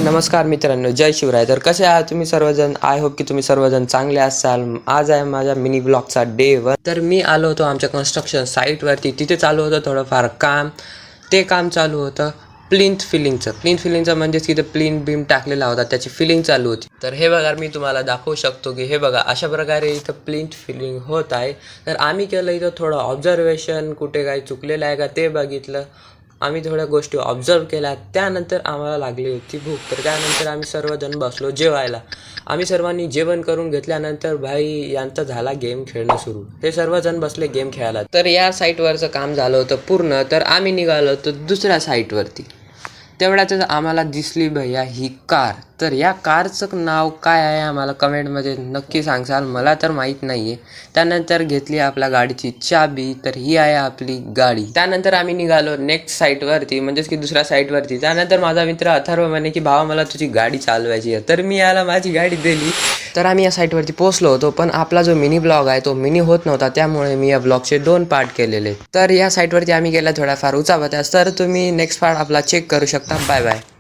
नमस्कार मित्रांनो, जय शिवराय. तर कसे आहात तुम्ही सर्वजण? आय होप की तुम्ही सर्वजण चांगले असाल. आज आहे माझ्या मिनी ब्लॉगचा डे 1. तर मी आलो होतो आमच्या कन्स्ट्रक्शन साईटवरती. तिथे चालू होतं थोडंफार काम. ते काम चालू होतं प्लिंथ फिलिंगचं म्हणजेच तिथे प्लिंथ बीम टाकलेला होता, त्याची फिलिंग चालू होती. तर हे बघा, मी तुम्हाला दाखवू शकतो की हे बघा, अशा प्रकारे इथं प्लिंथ फिलिंग होत आहे. तर आम्ही केलं इथं थोडं ऑब्झर्वेशन, कुठे काही चुकलेलं आहे का ते बघितलं. आम्ही थोड्या गोष्टी ऑब्झर्व केल्या. त्यानंतर आम्हाला लागली होती भूक. तर त्यानंतर आम्ही सर्वजण बसलो जेवायला. आम्ही सर्वांनी जेवण करून घेतल्यानंतर भाई यांचा झाला गेम खेळणं सुरू. हे सर्वजण बसले गेम खेळायला. तर या साईटवरचं काम झालं होतं पूर्ण. तर आम्ही निघालो होतो दुसऱ्या साईटवरती. तेवढ्यातच आम्हाला दिसली भैया ही कार. तर या कारचं नाव काय आहे आम्हाला कमेंटमध्ये नक्की सांगसाल, मला तर माहीत नाही आहे. त्यानंतर घेतली आपल्या गाडीची चाबी. तर ही आहे आपली गाडी. त्यानंतर आम्ही निघालो नेक्स्ट साईटवरती, म्हणजेच की दुसऱ्या साईटवरती. त्यानंतर माझा मित्र अथर्व म्हणे की भावा मला तुझी गाडी चालवायची आहे. तर मी याला माझी गाडी दिली. तर आम्ही या साईटवरती पोहोचलो होतो, पण आपला जो मिनी ब्लॉग आहे तो मिनी होत नव्हता. त्यामुळे मी या ब्लॉगचे 2 पार्ट केलेले. तर या साईटवरती आम्ही गेल्या थोड्याफार उचापत्यास. तर तुम्ही नेक्स्ट पार्ट आपला चेक करू शकता. Bye bye.